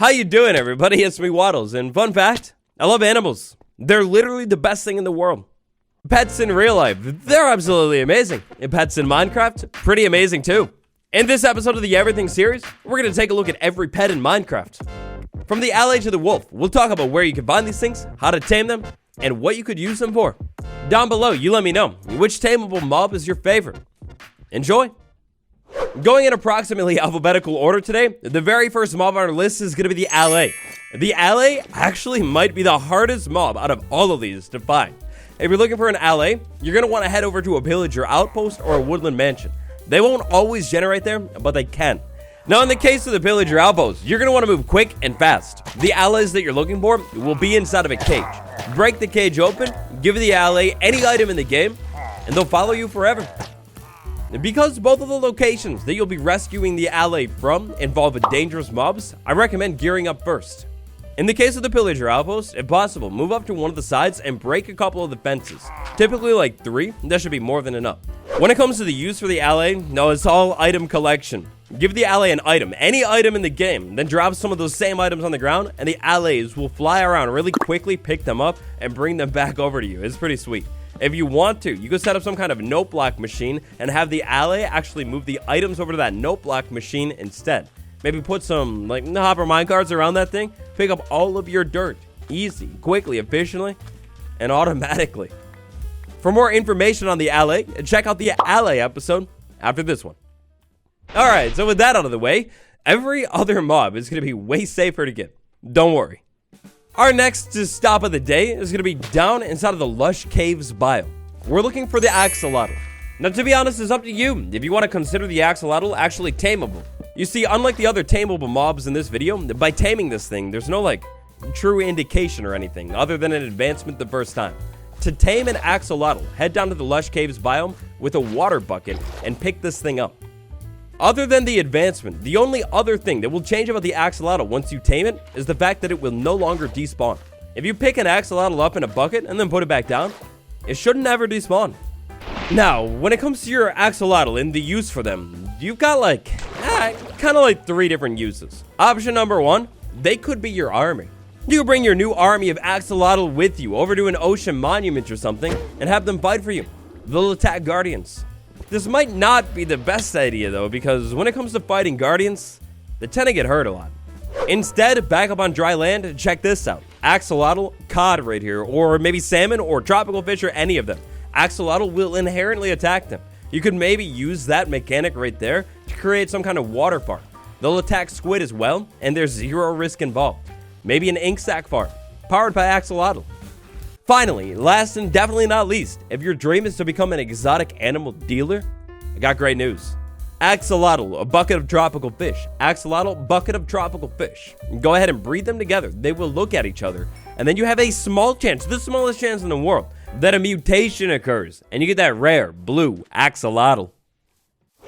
How you doing, everybody? It's me, Waddles, and fun fact, I love animals. They're literally the best thing in the world. Pets in real life, they're absolutely amazing. And pets in Minecraft, pretty amazing too. In this episode of the Everything series, we're going to take a look at every pet in Minecraft. From the allay to the wolf, we'll talk about where you can find these things, how to tame them, and what you could use them for. Down below, you let me know, which tameable mob is your favorite. Enjoy! Going in approximately alphabetical order today, the very first mob on our list is going to be the allay. The allay actually might be the hardest mob out of all of these to find. If you're looking for an allay, you're going to want to head over to a villager outpost or a woodland mansion. They won't always generate there, but they can. Now in the case of the villager outpost, you're going to want to move quick and fast. The allays that you're looking for will be inside of a cage. Break the cage open, give the allay any item in the game, and they'll follow you forever. Because both of the locations that you'll be rescuing the allay from involve dangerous mobs, I recommend gearing up first. In the case of the pillager outpost, if possible, move up to one of the sides and break a couple of the fences. Typically like 3, that should be more than enough. When it comes to the use for the allay, no, it's all item collection. Give the allay an item, any item in the game, then drop some of those same items on the ground, and the allays will fly around really quickly, pick them up, and bring them back over to you. It's pretty sweet. If you want to, you can set up some kind of note block machine and have the allay actually move the items over to that note block machine instead. Maybe put some like hopper minecarts around that thing, pick up all of your dirt, easy, quickly, efficiently, and automatically. For more information on the allay, check out the allay episode after this one. Alright, so with that out of the way, every other mob is going to be way safer to get. Don't worry. Our next stop of the day is going to be down inside of the lush caves biome. We're looking for the axolotl. Now, to be honest, it's up to you if you want to consider the axolotl actually tameable. You see, unlike the other tameable mobs in this video, by taming this thing, there's no like true indication or anything other than an advancement the first time. To tame an axolotl, head down to the lush caves biome with a water bucket and pick this thing up. Other than the advancement, the only other thing that will change about the axolotl once you tame it is the fact that it will no longer despawn. If you pick an axolotl up in a bucket and then put it back down, it shouldn't ever despawn. Now, when it comes to your axolotl and the use for them, you've got kind of like 3 different uses. Option number 1, they could be your army. You bring your new army of axolotl with you over to an ocean monument or something and have them fight for you. They'll attack guardians. This might not be the best idea though, because when it comes to fighting guardians, they tend to get hurt a lot. Instead, back up on dry land, check this out. Axolotl, cod right here, or maybe salmon or tropical fish or any of them. Axolotl will inherently attack them. You could maybe use that mechanic right there to create some kind of water farm. They'll attack squid as well, and there's 0 risk involved. Maybe an ink sac farm, powered by axolotl. Finally, last and definitely not least, if your dream is to become an exotic animal dealer, I got great news. Axolotl, a bucket of tropical fish. Axolotl, bucket of tropical fish. Go ahead and breed them together. They will look at each other, and then you have a small chance, the smallest chance in the world, that a mutation occurs, and you get that rare blue axolotl.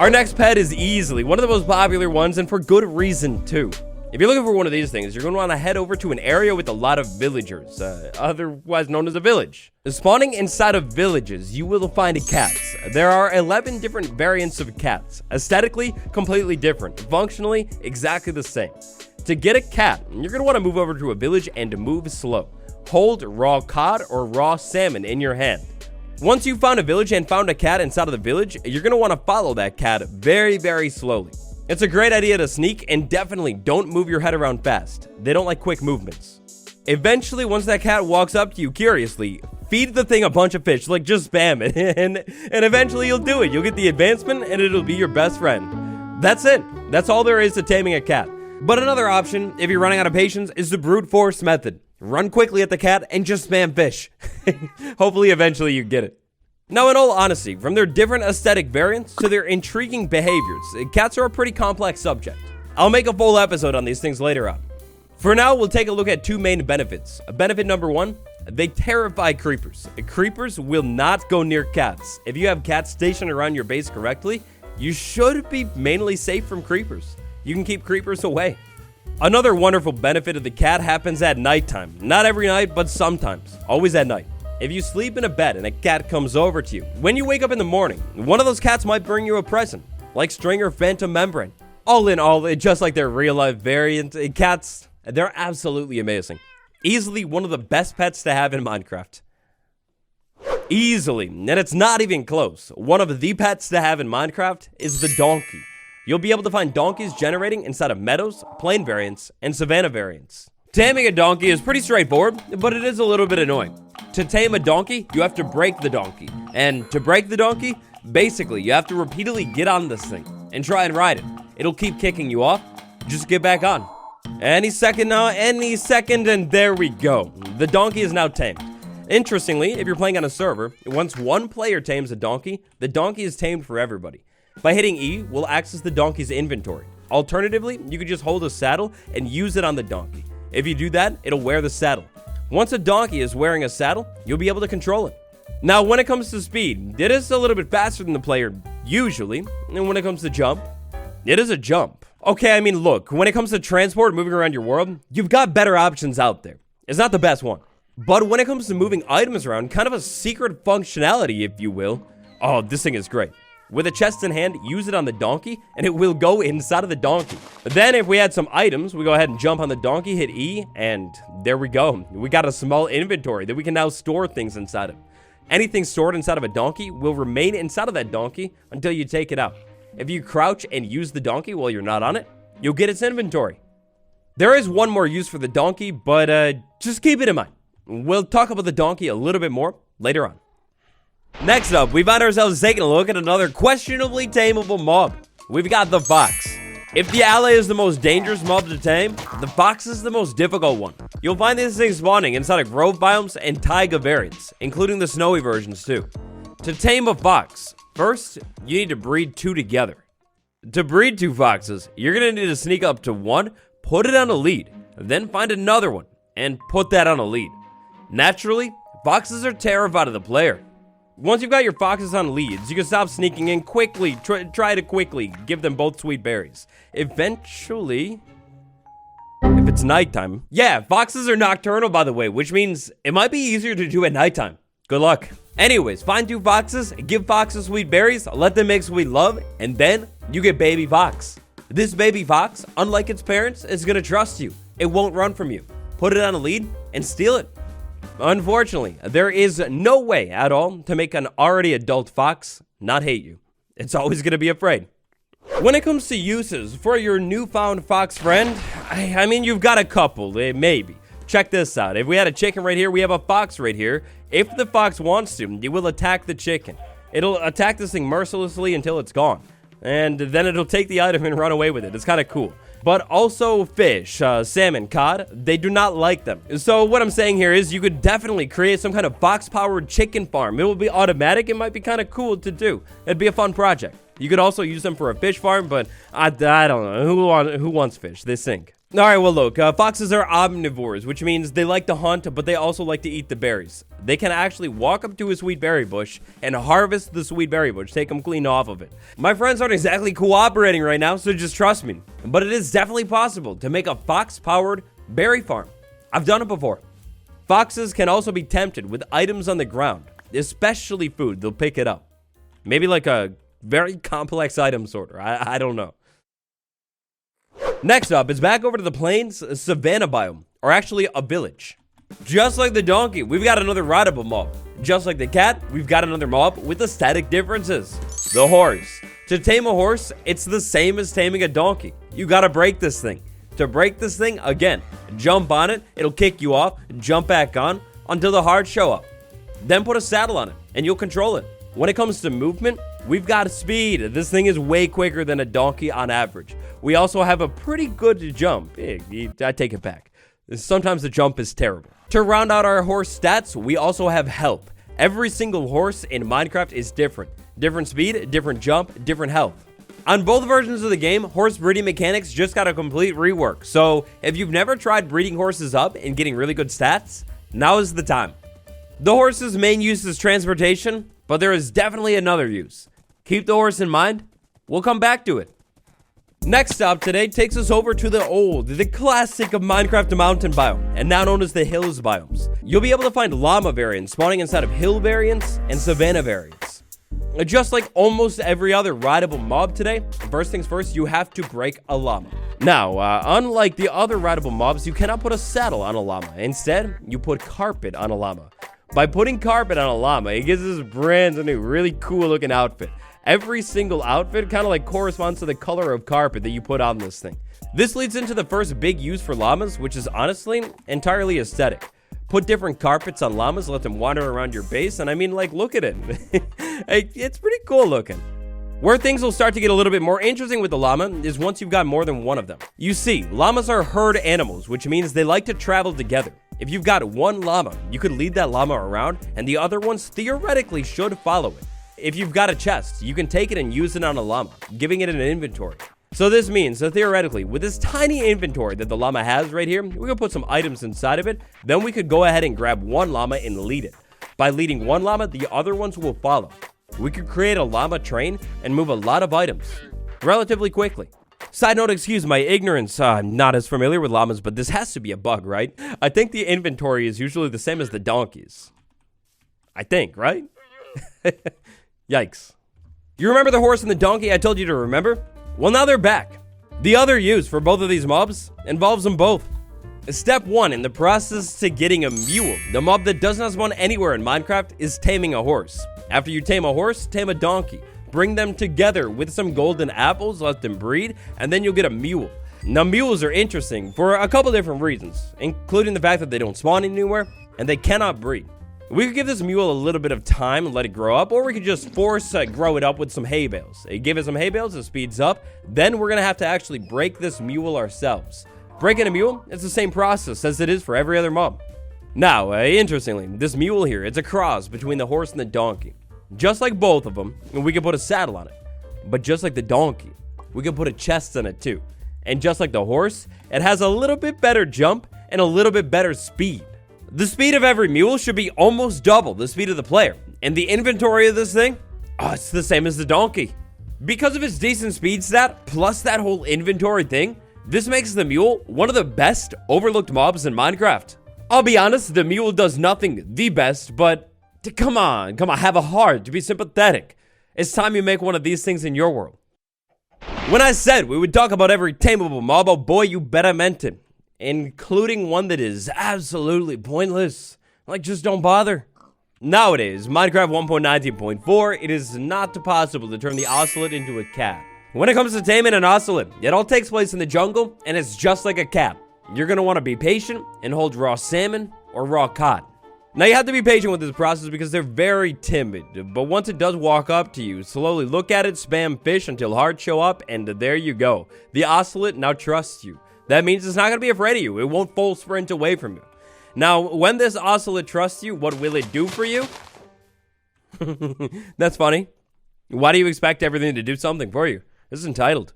Our next pet is easily one of the most popular ones, and for good reason too. If you're looking for one of these things, you're going to want to head over to an area with a lot of villagers, otherwise known as a village. Spawning inside of villages, you will find cats. There are 11 different variants of cats, aesthetically completely different, functionally exactly the same. To get a cat, you're going to want to move over to a village and move slow. Hold raw cod or raw salmon in your hand. Once you've found a village and found a cat inside of the village, you're going to want to follow that cat very, very slowly. It's a great idea to sneak, and definitely don't move your head around fast. They don't like quick movements. Eventually, once that cat walks up to you curiously, feed the thing a bunch of fish, like just spam it, and eventually you'll do it. You'll get the advancement, and it'll be your best friend. That's it. That's all there is to taming a cat. But another option, if you're running out of patience, is the brute force method. Run quickly at the cat and just spam fish. Hopefully, eventually you get it. Now, in all honesty, from their different aesthetic variants to their intriguing behaviors, cats are a pretty complex subject. I'll make a full episode on these things later on. For now, we'll take a look at 2 main benefits. Benefit number 1, they terrify creepers. Creepers will not go near cats. If you have cats stationed around your base correctly, you should be mainly safe from creepers. You can keep creepers away. Another wonderful benefit of the cat happens at nighttime. Not every night, but sometimes. Always at night. If you sleep in a bed and a cat comes over to you, when you wake up in the morning, one of those cats might bring you a present, like string or phantom membrane. All in all, just like their real life variant, cats, They're absolutely amazing. Easily one of the best pets to have in Minecraft. Easily, and it's not even close. One of the pets to have in Minecraft is the donkey. You'll be able to find donkeys generating inside of meadows, plain variants, and savanna variants. Taming a donkey is pretty straightforward, but it is a little bit annoying. To tame a donkey, you have to break the donkey. And to break the donkey, basically, you have to repeatedly get on this thing and try and ride it. It'll keep kicking you off. Just get back on. Any second now, and there we go. The donkey is now tamed. Interestingly, if you're playing on a server, once one player tames a donkey, the donkey is tamed for everybody. By hitting E, we'll access the donkey's inventory. Alternatively, you could just hold a saddle and use it on the donkey. If you do that, it'll wear the saddle. Once a donkey is wearing a saddle, you'll be able to control it. Now, when it comes to speed, it is a little bit faster than the player usually. And when it comes to jump, it is a jump. Okay, I mean, look, when it comes to transport, moving around your world, you've got better options out there. It's not the best one. But when it comes to moving items around, kind of a secret functionality, if you will, oh, this thing is great. With a chest in hand, use it on the donkey, and it will go inside of the donkey. Then, if we had some items, we go ahead and jump on the donkey, hit E, and there we go. We got a small inventory that we can now store things inside of. Anything stored inside of a donkey will remain inside of that donkey until you take it out. If you crouch and use the donkey while you're not on it, you'll get its inventory. There is one more use for the donkey, but just keep it in mind. We'll talk about the donkey a little bit more later on. Next up, we find ourselves taking a look at another questionably tameable mob. We've got the fox. If the allay is the most dangerous mob to tame, the fox is the most difficult one. You'll find these things spawning inside of grove biomes and taiga variants, including the snowy versions too. To tame a fox, first, you need to breed two together. To breed two foxes, you're going to need to sneak up to one, put it on a lead, then find another one, and put that on a lead. Naturally, foxes are terrified of the player. Once you've got your foxes on leads, you can stop sneaking in quickly, try to quickly give them both sweet berries. Eventually, if it's nighttime. Yeah, foxes are nocturnal, by the way, which means it might be easier to do at nighttime. Good luck. Anyways, find two foxes, give foxes sweet berries, let them make sweet love, and then you get baby fox. This baby fox, unlike its parents, is gonna trust you. It won't run from you. Put it on a lead and steal it. Unfortunately, there is no way at all to make an already adult fox not hate you. It's always gonna be afraid. When it comes to uses for your newfound fox friend, I mean, you've got a couple, maybe. Check this out. If we had a chicken right here, we have a fox right here. If the fox wants to, it will attack the chicken. It'll attack this thing mercilessly until it's gone. And then it'll take the item and run away with it. It's kind of cool. But also fish, salmon, cod, they do not like them. So what I'm saying here is you could definitely create some kind of fox-powered chicken farm. It will be automatic. It might be kind of cool to do. It'd be a fun project. You could also use them for a fish farm, but I don't know. Who wants fish? They sink. All right, well, look, foxes are omnivores, which means they like to hunt, but they also like to eat the berries. They can actually walk up to a sweet berry bush and harvest the sweet berry bush, take them clean off of it. My friends aren't exactly cooperating right now, so just trust me. But it is definitely possible to make a fox-powered berry farm. I've done it before. Foxes can also be tempted with items on the ground, especially food. They'll pick it up. Maybe like a very complex item sorter. I don't know. Next up is back over to the plains savanna biome, or actually a village. Just like the donkey, we've got another rideable mob. Just like the cat, we've got another mob with aesthetic differences. The horse. To tame a horse, it's the same as taming a donkey. You gotta break this thing. To break this thing, again, jump on it, it'll kick you off, jump back on, until the hearts show up. Then put a saddle on it, and you'll control it. When it comes to movement, we've got speed. This thing is way quicker than a donkey on average. We also have a pretty good jump. I take it back. Sometimes the jump is terrible. To round out our horse stats, we also have health. Every single horse in Minecraft is different. Different speed, different jump, different health. On both versions of the game, horse breeding mechanics just got a complete rework. So if you've never tried breeding horses up and getting really good stats, now is the time. The horse's main use is transportation, but there is definitely another use. Keep the horse in mind. We'll come back to it. Next stop today takes us over to the classic of Minecraft mountain biome, and now known as the hills biomes. You'll be able to find llama variants spawning inside of hill variants and savanna variants. Just like almost every other rideable mob today, first things first, you have to break a llama. Now, unlike the other rideable mobs, you cannot put a saddle on a llama. Instead, you put carpet on a llama. By putting carpet on a llama, it gives this brand new, really cool looking outfit. Every single outfit kind of like corresponds to the color of carpet that you put on this thing. This leads into the first big use for llamas, which is honestly entirely aesthetic. Put different carpets on llamas, let them wander around your base, and I mean, like, look at it. It's pretty cool looking. Where things will start to get a little bit more interesting with the llama is once you've got more than one of them. You see, llamas are herd animals, which means they like to travel together. If you've got one llama, you could lead that llama around, and the other ones theoretically should follow it. If you've got a chest, you can take it and use it on a llama, giving it an inventory. So this means that theoretically, with this tiny inventory that the llama has right here, we could put some items inside of it. Then we could go ahead and grab one llama and lead it. By leading one llama, the other ones will follow. We could create a llama train and move a lot of items relatively quickly. Side note, excuse my ignorance, I'm not as familiar with llamas, but this has to be a bug, right? I think the inventory is usually the same as the donkeys. I think, right? Yikes. You remember the horse and the donkey I told you to remember? Well, now they're back. The other use for both of these mobs involves them both. Step 1 in the process to getting a mule, the mob that does not spawn anywhere in Minecraft, is taming a horse. After you tame a horse, tame a donkey. Bring them together with some golden apples, let them breed, and then you'll get a mule. Now, mules are interesting for a couple different reasons, including the fact that they don't spawn anywhere and they cannot breed. We could give this mule a little bit of time and let it grow up, or we could just force grow it up with some hay bales. Give it some hay bales, it speeds up. Then we're going to have to actually break this mule ourselves. Breaking a mule, it's the same process as it is for every other mob. Now, interestingly, this mule here, it's a cross between the horse and the donkey. Just like both of them, we can put a saddle on it. But just like the donkey, we can put a chest on it too. And just like the horse, it has a little bit better jump and a little bit better speed. The speed of every mule should be almost double the speed of the player. And the inventory of this thing, it's the same as the donkey. Because of its decent speed stat, plus that whole inventory thing, this makes the mule one of the best overlooked mobs in Minecraft. I'll be honest, the mule does nothing the best, but come on, have a heart to be sympathetic. It's time you make one of these things in your world. When I said we would talk about every tameable mob, oh boy, you bet I meant it. Including one that is absolutely pointless. Like, just don't bother. Nowadays, Minecraft 1.19.4, it is not possible to turn the ocelot into a cat. When it comes to taming an ocelot, it all takes place in the jungle, and it's just like a cat. You're going to want to be patient and hold raw salmon or raw cod. Now, you have to be patient with this process because they're very timid, but once it does walk up to you, slowly look at it, spam fish until hearts show up, and there you go. The ocelot now trusts you. That means it's not going to be afraid of you. It won't full sprint away from you. Now, when this ocelot trusts you, what will it do for you? That's funny. Why do you expect everything to do something for you? This is entitled.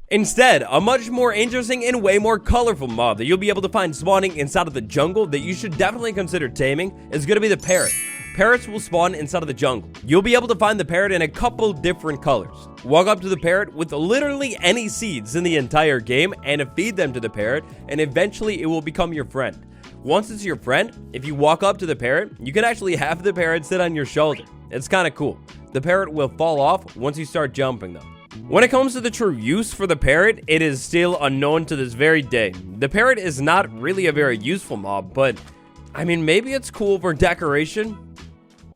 Instead, a much more interesting and way more colorful mob that you'll be able to find spawning inside of the jungle that you should definitely consider taming is going to be the parrot. Parrots will spawn inside of the jungle. You'll be able to find the parrot in a couple different colors. Walk up to the parrot with literally any seeds in the entire game and feed them to the parrot, and eventually it will become your friend. Once it's your friend, if you walk up to the parrot, you can actually have the parrot sit on your shoulder. It's kind of cool. The parrot will fall off once you start jumping though. When it comes to the true use for the parrot, it is still unknown to this very day. The parrot is not really a very useful mob, but I mean, maybe it's cool for decoration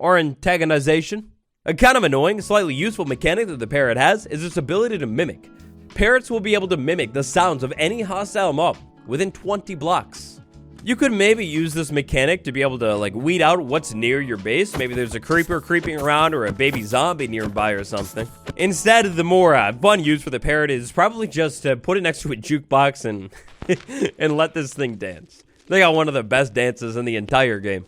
or antagonization. A kind of annoying, slightly useful mechanic that the parrot has is its ability to mimic. Parrots will be able to mimic the sounds of any hostile mob within 20 blocks. You could maybe use this mechanic to be able to weed out what's near your base. Maybe there's a creeper creeping around or a baby zombie nearby or something. Instead, the more fun use for the parrot is probably just to put it next to a jukebox and and let this thing dance. They got one of the best dances in the entire game.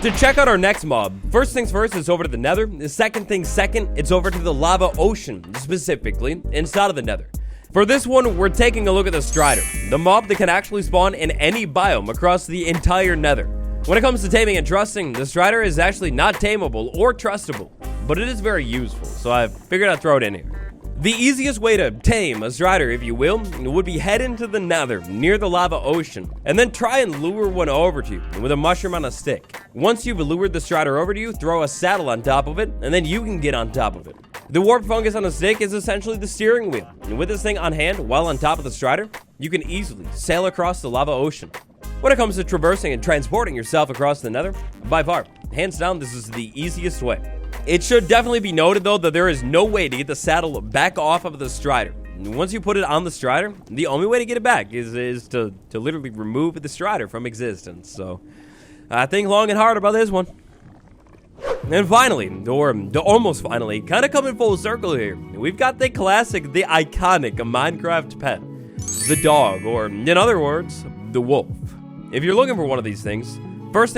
To check out our next mob, first things first, it's over to the nether. The second thing second, it's over to the lava ocean, specifically inside of the nether. For this one, we're taking a look at the strider, the mob that can actually spawn in any biome across the entire nether. When it comes to taming and trusting, the strider is actually not tameable or trustable, but it is very useful, so I figured I'd throw it in here. The easiest way to tame a strider, if you will, would be head into the nether near the lava ocean, and then try and lure one over to you with a mushroom on a stick. Once you've lured the strider over to you, throw a saddle on top of it, and then you can get on top of it. The warp fungus on a stick is essentially the steering wheel, and with this thing on hand while on top of the strider, you can easily sail across the lava ocean. When it comes to traversing and transporting yourself across the nether, by far, hands down, this is the easiest way. It should definitely be noted though that there is no way to get the saddle back off of the strider. Once you put it on the strider, the only way to get it back is to literally remove the strider from existence. So, think long and hard about this one. And finally, or almost finally, kind of coming full circle here, we've got the classic, the iconic Minecraft pet, the dog, or in other words, the wolf. If you're looking for one of these things first,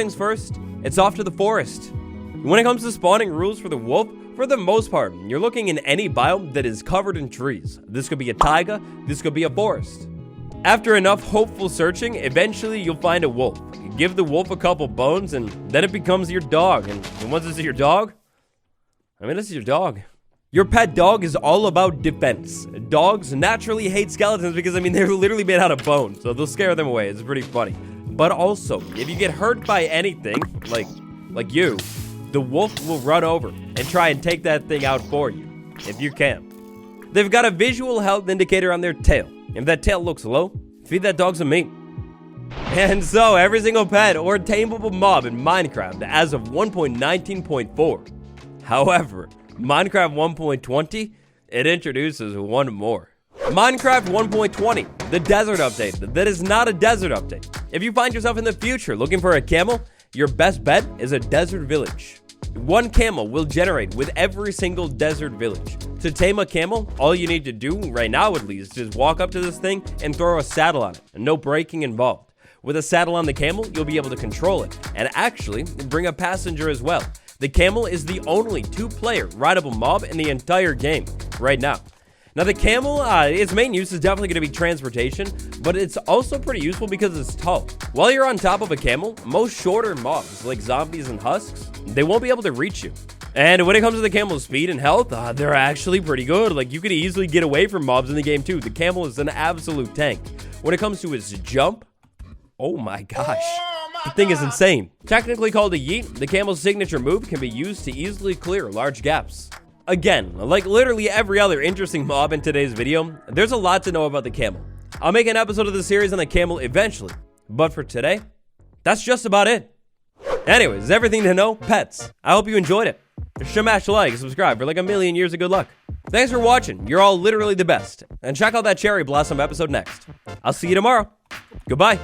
it's off to the forest. When it comes to spawning rules for the wolf, for the most part, you're looking in any biome that is covered in trees. This could be a taiga, this could be a forest. After enough hopeful searching, eventually you'll find a wolf. Give the wolf a couple bones, and then it becomes your dog. And once it's your dog, it's your dog. Your pet dog is all about defense. Dogs naturally hate skeletons because, they're literally made out of bone, so they'll scare them away. It's pretty funny. But also, if you get hurt by anything, like you, the wolf will run over and try and take that thing out for you, if you can. They've got a visual health indicator on their tail. If that tail looks low, feed that dog some meat. And so, every single pet or tameable mob in Minecraft as of 1.19.4. However, Minecraft 1.20, it introduces one more. Minecraft 1.20, the desert update. That is not a desert update. If you find yourself in the future looking for a camel, your best bet is a desert village. One camel will generate with every single desert village. To tame a camel, all you need to do, right now at least, is walk up to this thing and throw a saddle on it, and no braking involved. With a saddle on the camel, you'll be able to control it, and actually bring a passenger as well. The camel is the only two-player rideable mob in the entire game right now. Now the camel, its main use is definitely going to be transportation, but it's also pretty useful because it's tall. While you're on top of a camel, most shorter mobs, like zombies and husks, they won't be able to reach you. And when it comes to the camel's speed and health, they're actually pretty good. Like, you could easily get away from mobs in the game too. The camel is an absolute tank. When it comes to its jump, oh my gosh. The thing is insane. Technically called a yeet, the camel's signature move can be used to easily clear large gaps. Again, like literally every other interesting mob in today's video, there's a lot to know about the camel. I'll make an episode of the series on the camel eventually, but for today, that's just about it. Anyways, everything to know, pets. I hope you enjoyed it. Smash like and subscribe for like a million years of good luck. Thanks for watching. You're all literally the best. And check out that cherry blossom episode next. I'll see you tomorrow. Goodbye.